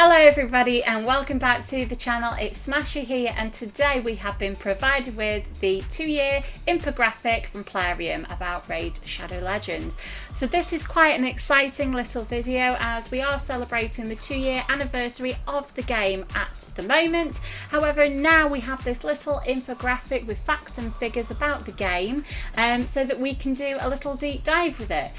Hello everybody and welcome back to the channel. It's Smashy here, and today we have been provided with the 2-year infographic from Plarium about Raid Shadow Legends. So this is quite an exciting little video as we are celebrating the 2-year anniversary of the game at the moment. However, now we have this little infographic with facts and figures about the game so that we can do a little deep dive with it.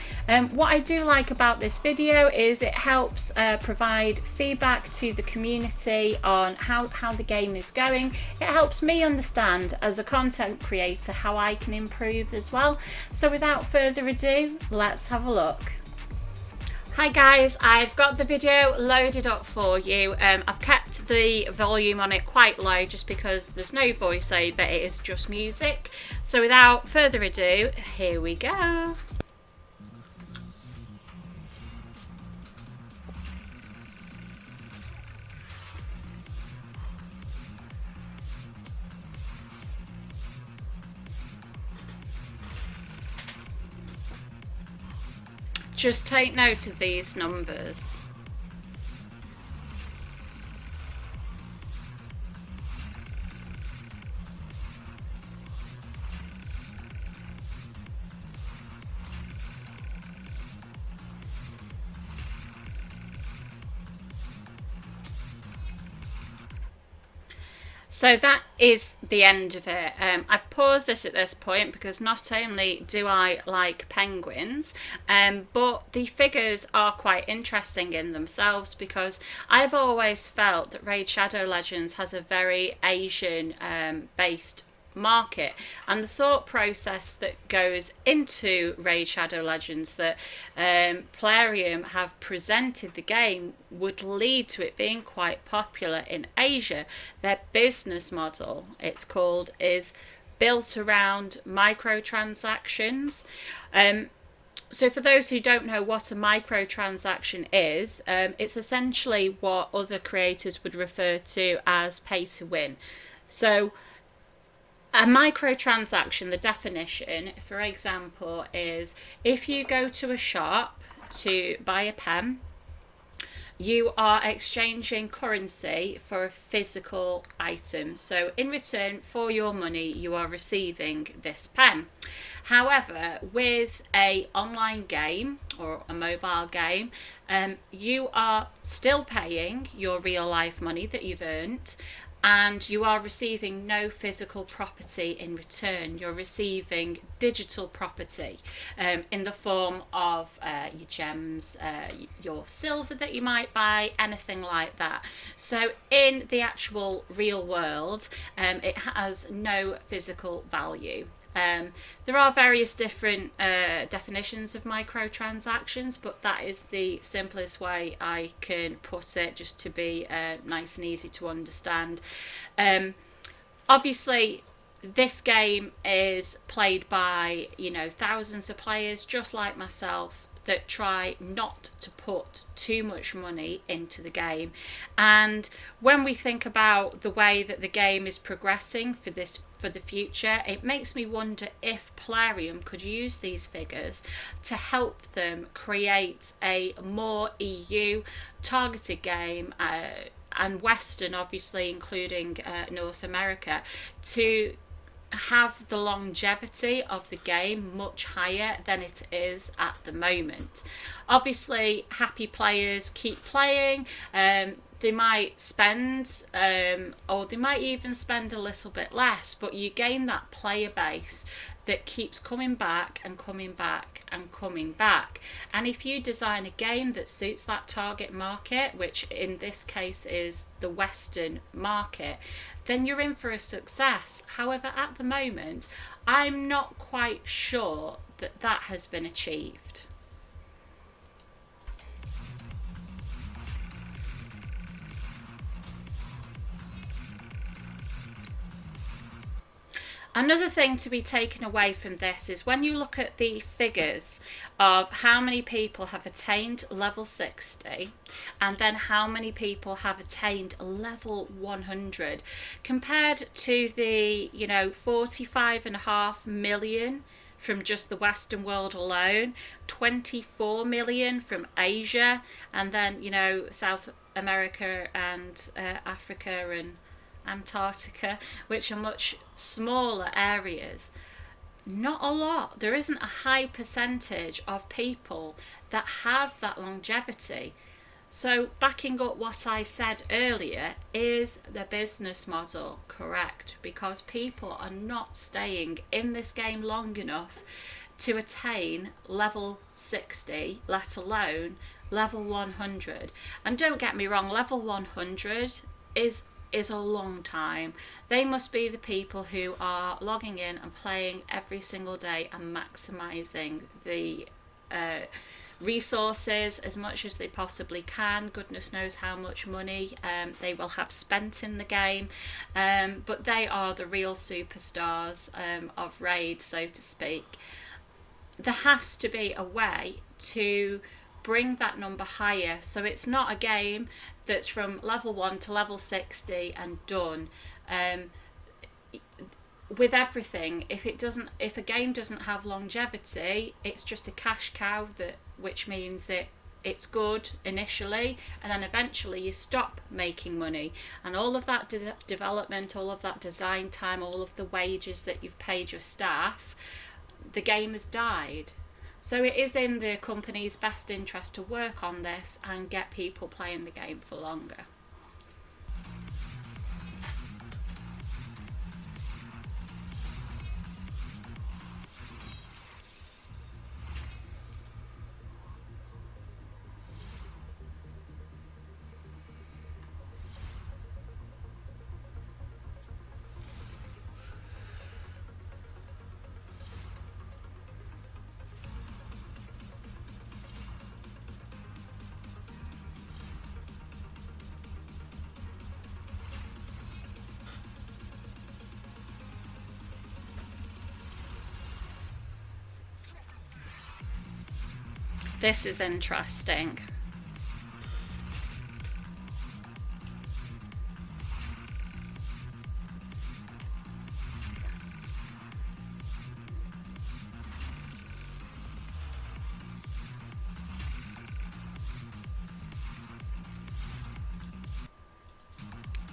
What I do like about this video is it helps provide feedback to the community on how the game is going. It helps me understand as a content creator how I can improve as well. So without further ado, let's have a look. Hi guys, I've got the video loaded up for you. I've kept the volume on it quite low just because there's no voiceover, it is just music. So without further ado, here we go. Just take note of these numbers. So that is the end of it. I've paused it at this point because not only do I like penguins, but the figures are quite interesting in themselves because I've always felt that Raid Shadow Legends has a very Asian based market, and the thought process that goes into Raid Shadow Legends that Plarium have presented the game would lead to it being quite popular in Asia. Their business model, it's called, is built around microtransactions. So for those who don't know what a microtransaction is, it's essentially what other creators would refer to as pay to win. So a microtransaction, the definition, for example, is if you go to a shop to buy a pen, you are exchanging currency for a physical item. So in return for your money, you are receiving this pen. However, with an online game or a mobile game, you are still paying your real life money that you've earned, and you are receiving no physical property in return. You're receiving digital property in the form of your gems, your silver that you might buy, anything like that. So in the actual real world, it has no physical value. There are various different definitions of microtransactions, but that is the simplest way I can put it, just to be nice and easy to understand. Obviously, this game is played by, thousands of players just like myself that try not to put too much money into the game. And when we think about the way that the game is progressing for the future, it makes me wonder if Plarium could use these figures to help them create a more EU targeted game, and Western, obviously including North America, to have the longevity of the game much higher than it is at the moment. Obviously, happy players keep playing. They might spend, or they might even spend a little bit less, but you gain that player base that keeps coming back and coming back and coming back. And if you design a game that suits that target market, which in this case is the Western market, then you're in for a success. However, at the moment, I'm not quite sure that that has been achieved. Another thing to be taken away from this is when you look at the figures of how many people have attained level 60 and then how many people have attained level 100 compared to the 45.5 million from just the Western world alone, 24 million from Asia, and then South America and Africa and Antarctica, which are much smaller areas, not a lot. There isn't a high percentage of people that have that longevity. So backing up what I said earlier, is the business model correct? Because people are not staying in this game long enough to attain level 60, let alone level 100. And don't get me wrong, level 100 is a long time. They must be the people who are logging in and playing every single day and maximizing the resources as much as they possibly can. Goodness knows how much money they will have spent in the game, but they are the real superstars of Raid, so to speak. There has to be a way to bring that number higher, so it's not a game that's from level 1 to level 60 and done. With everything, if a game doesn't have longevity, it's just a cash cow, which means it's good initially, and then eventually you stop making money, and all of that development, all of that design time, all of the wages that you've paid your staff, the game has died. So it is in the company's best interest to work on this and get people playing the game for longer. This is interesting.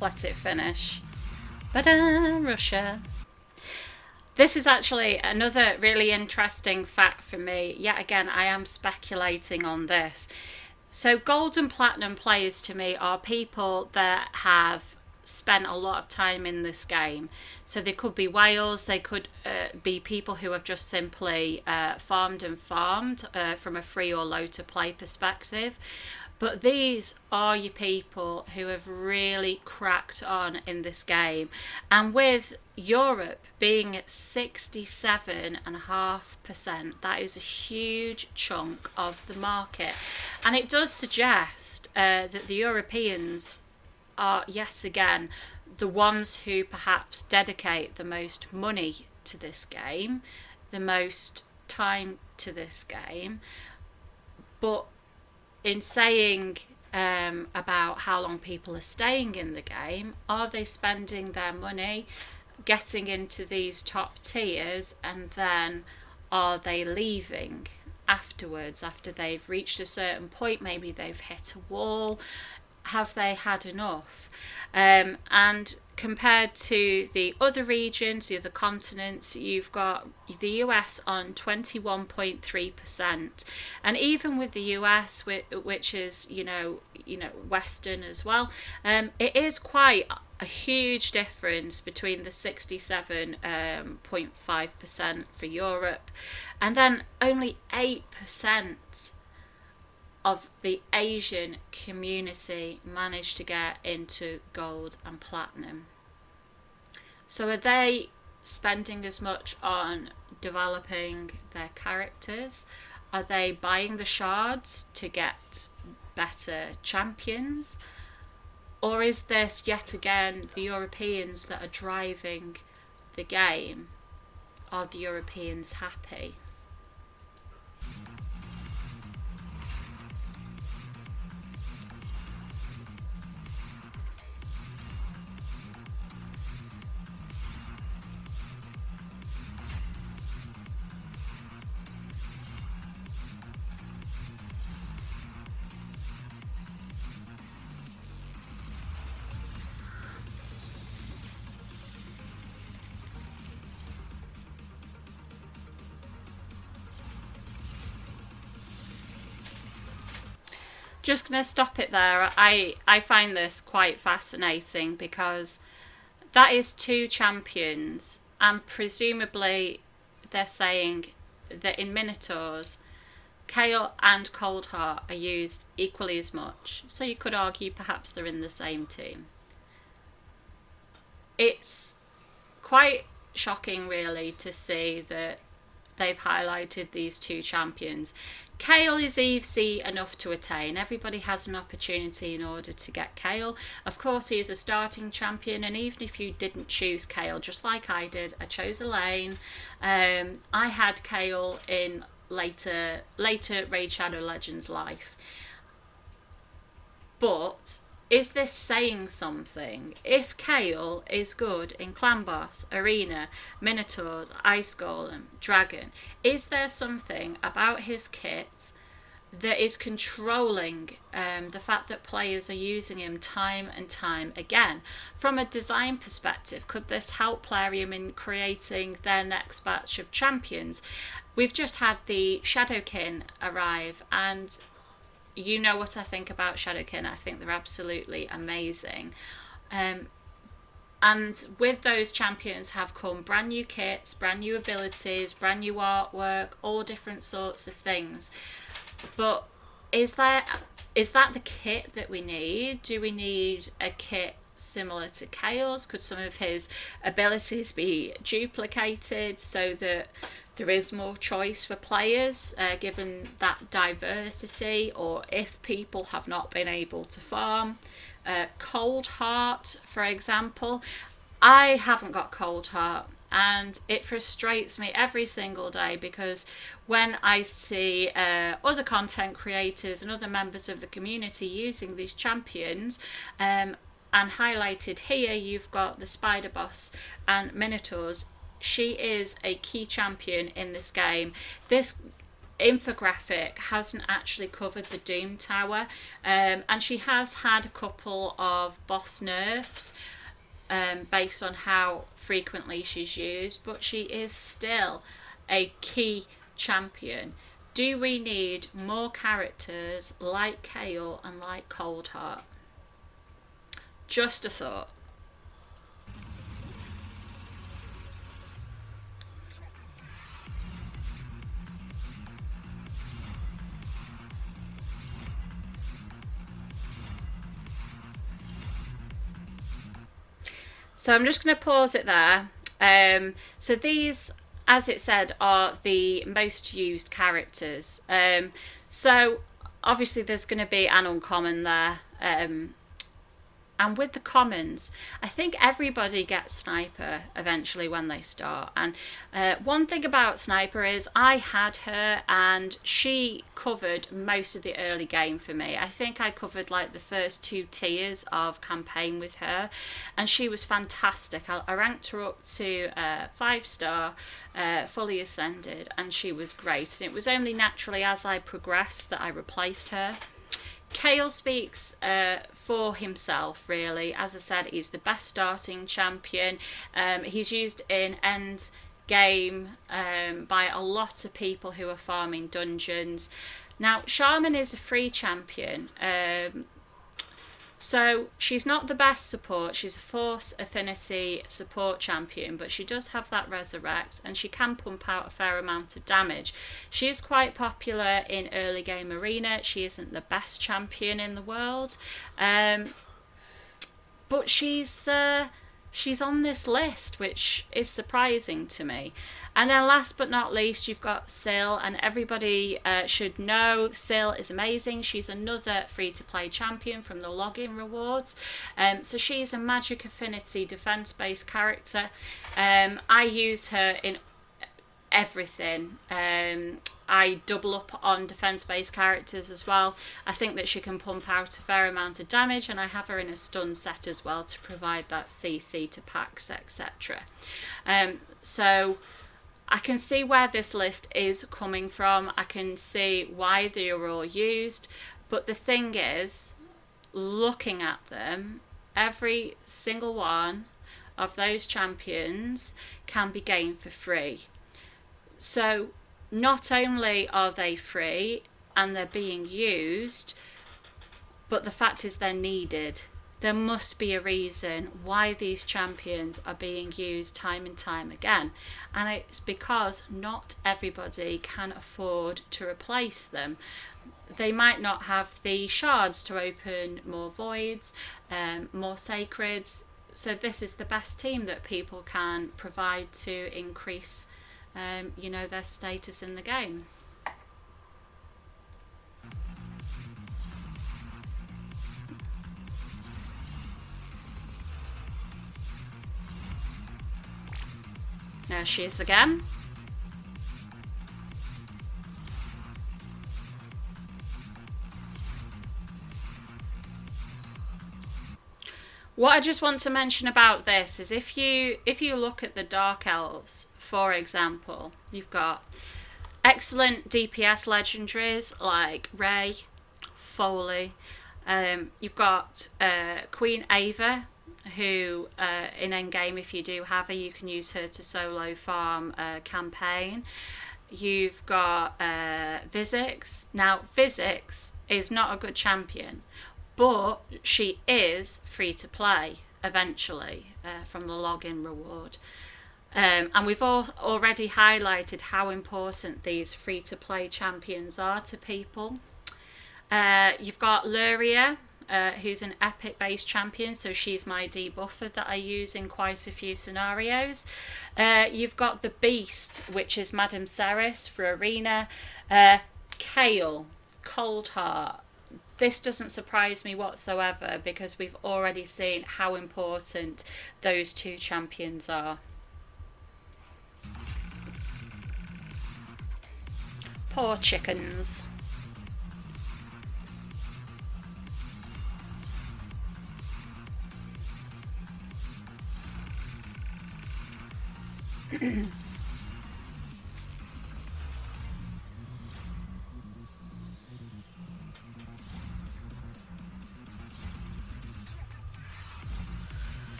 Let it finish. Ta-da, Russia. This is actually another really interesting fact for me. Yet again, I am speculating on this. So gold and platinum players to me are people that have spent a lot of time in this game. So they could be whales, they could be people who have just simply farmed from a free or low to play perspective. But these are your people who have really cracked on in this game. And with Europe being at 67.5%, that is a huge chunk of the market. And it does suggest that the Europeans are yet again the ones who perhaps dedicate the most money to this game, the most time to this game. But in saying about how long people are staying in the game, are they spending their money getting into these top tiers, and then are they leaving afterwards, after they've reached a certain point? Maybe they've hit a wall. Have they had enough? And compared to the other regions, the other continents, you've got the US on 21.3%, and even with the US, which is Western as well, it is quite a huge difference between the 67.5% for Europe, and then only 8% of the Asian community managed to get into gold and platinum. So are they spending as much on developing their characters? Are they buying the shards to get better champions? Or is this yet again the Europeans that are driving the game? Are the Europeans happy? just going to stop it there. I find this quite fascinating because that is 2 champions, and presumably they're saying that in Minotaurs, Kale and Coldheart are used equally as much. So you could argue perhaps they're in the same team. It's quite shocking, really, to see that they've highlighted these 2 champions. Kale is easy enough to attain. Everybody has an opportunity in order to get Kale. Of course, he is a starting champion, and even if you didn't choose Kale, just like I did, I chose Elaine. I had Kale in later Raid Shadow Legends life. But is this saying something? If Kale is good in Clan Boss, Arena, Minotaurs, Ice Golem, Dragon, is there something about his kit that is controlling the fact that players are using him time and time again? From a design perspective, could this help Plarium in creating their next batch of champions? We've just had the Shadowkin arrive, and you know what I think about Shadowkin. I think they're absolutely amazing. And with those champions have come brand new kits, brand new abilities, brand new artwork, all different sorts of things. But is that the kit that we need? Do we need a kit similar to Kale's? Could some of his abilities be duplicated so that there is more choice for players, given that diversity, or if people have not been able to farm? Coldheart, for example. I haven't got Coldheart, and it frustrates me every single day because when I see other content creators and other members of the community using these champions, and highlighted here you've got the Spider Boss and Minotaurs. She is a key champion in this game. This infographic hasn't actually covered the Doom Tower, and she has had a couple of boss nerfs based on how frequently she's used, but she is still a key champion. Do we need more characters like Kale and like Coldheart? Just a thought. So I'm just going to pause it there. So these, as it said, are the most used characters. So obviously there's going to be an uncommon there. And with the commons, I think everybody gets Sniper eventually when they start. And one thing about Sniper is I had her and she covered most of the early game for me. I think I covered like the first 2 tiers of campaign with her, and she was fantastic. I ranked her up to 5-star, fully ascended, and she was great. And it was only naturally as I progressed that I replaced her. Kale speaks for himself, really. As I said, he's the best starting champion. He's used in end game by a lot of people who are farming dungeons. Now, Shaman is a free champion. So she's not the best support. She's a Force Affinity support champion, but she does have that Resurrect, and she can pump out a fair amount of damage. She is quite popular in early game arena. She isn't the best champion in the world, but she's on this list, which is surprising to me. And then last but not least, you've got Syl, and everybody should know Syl is amazing. She's another free-to-play champion from the login rewards. So she's a magic affinity defense-based character. I use her in everything. I double up on defense-based characters as well. I think that she can pump out a fair amount of damage, and I have her in a stun set as well to provide that CC to packs, etc. So I can see where this list is coming from. I can see why they are all used. But the thing is, looking at them, every single one of those champions can be gained for free. So not only are they free and they're being used, but the fact is they're needed. There must be a reason why these champions are being used time and time again, and it's because not everybody can afford to replace them. They might not have the shards to open more voids, more sacreds, so this is the best team that people can provide to increase their status in the game. There she is again. What I just want to mention about this is if you look at the Dark Elves, for example, you've got excellent DPS legendaries like Ray, Foley. You've got Queen Ava, who in endgame, if you do have her, you can use her to solo farm campaign. You've got Vizix. Now, Vizix is not a good champion, but she is free to play eventually from the login reward. And we've all already highlighted how important these free to play champions are to people. You've got Luria, who's an epic based champion, so she's my debuffer that I use in quite a few scenarios. You've got the Beast, which is Madame Ceres for Arena. Kale, Coldheart. This doesn't surprise me whatsoever because we've already seen how important those two champions are. Poor chickens.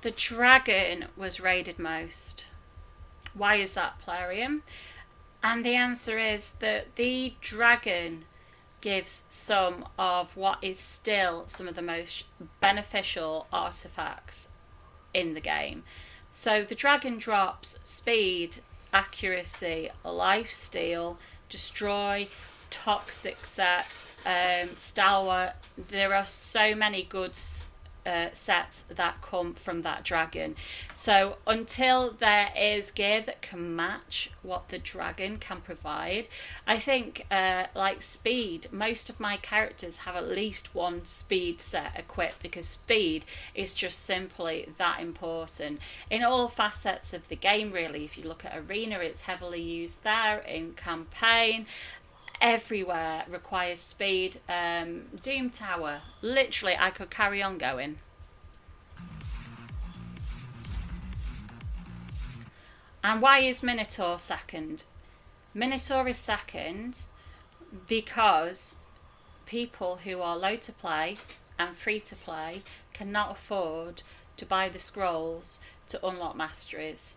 The dragon was raided most. Why is that, Plarium? And the answer is that the dragon gives some of what is still some of the most beneficial artifacts in the game. So the dragon drops speed, accuracy, lifesteal, destroy, toxic sets, stalwart. There are so many good sets that come from that dragon. So until there is gear that can match what the dragon can provide, I think like speed, most of my characters have at least one speed set equipped because speed is just simply that important in all facets of the game really. If you look at Arena, it's heavily used there, in campaign, everywhere requires speed. Doom Tower, literally I could carry on going. And why is Minotaur second? Minotaur is second because people who are low to play and free to play cannot afford to buy the scrolls to unlock masteries.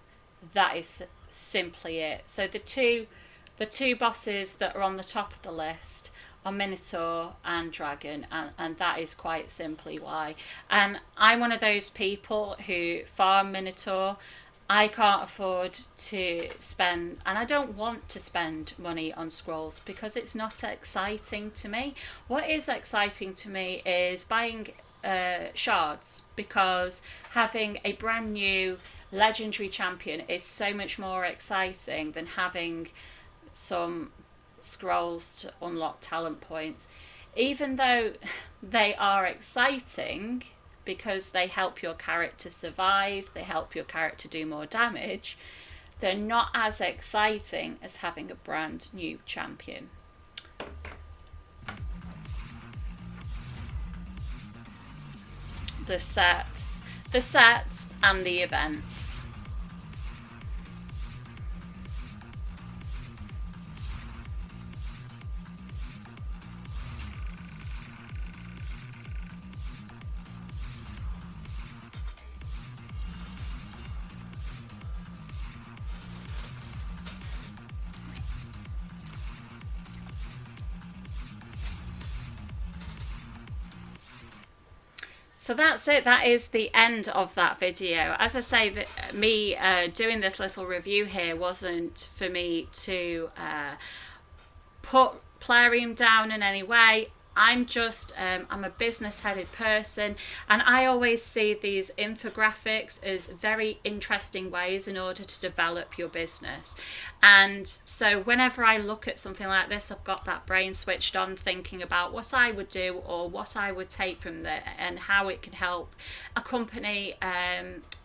That is simply it. So the two bosses that are on the top of the list are Minotaur and Dragon, and that is quite simply why. And I'm one of those people who farm Minotaur. I can't afford to spend, and I don't want to spend money on scrolls because it's not exciting to me. What is exciting to me is buying shards, because having a brand new legendary champion is so much more exciting than having some scrolls to unlock talent points. Even though they are exciting because they help your character survive, they help your character do more damage, they're not as exciting as having a brand new champion. The sets and the events. So that's it. That is the end of that video. As I say, that me doing this little review here wasn't for me to put Plarium down in any way. I'm just, I'm a business headed person, and I always see these infographics as very interesting ways in order to develop your business. And so whenever I look at something like this, I've got that brain switched on thinking about what I would do or what I would take from there and how it can help a company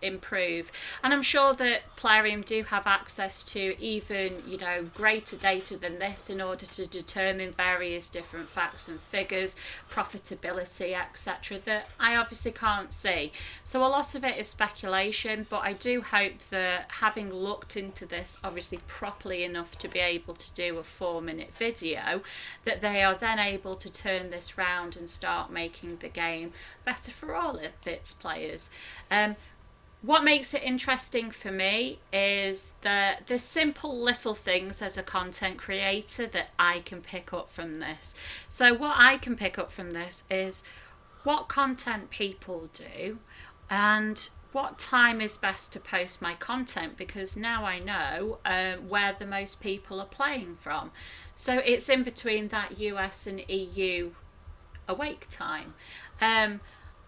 improve. And I'm sure that Plarium do have access to even, you know, greater data than this in order to determine various different facts and figures, profitability, etc., that I obviously can't see. So a lot of it is speculation, but I do hope that having looked into this obviously properly enough to be able to do a 4-minute video, that they are then able to turn this round and start making the game better for all of its players. What makes it interesting for me is the simple little things as a content creator that I can pick up from this. So what I can pick up from this is what content people do and what time is best to post my content, because now I know where the most people are playing from. So it's in between that US and EU awake time.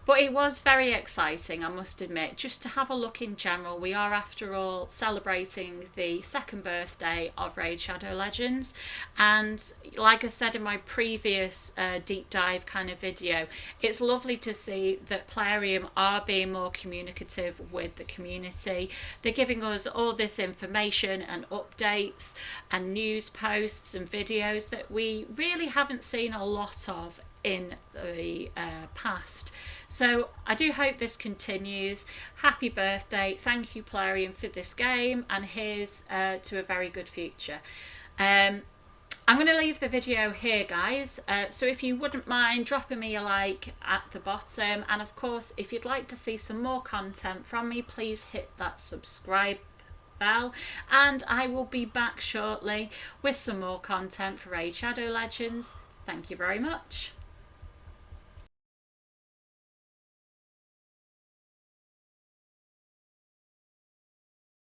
But it was very exciting, I must admit, just to have a look in general. We are, after all, celebrating the 2nd birthday of Raid Shadow Legends. And like I said in my previous deep dive kind of video, it's lovely to see that Plarium are being more communicative with the community. They're giving us all this information and updates and news posts and videos that we really haven't seen a lot of in the past. So I do hope this continues. Happy birthday. Thank you, Plarium, for this game, and here's to a very good future. I'm going to leave the video here, guys. So if you wouldn't mind dropping me a like at the bottom, and of course if you'd like to see some more content from me, please hit that subscribe bell, and I will be back shortly with some more content for Raid Shadow Legends. Thank you very much.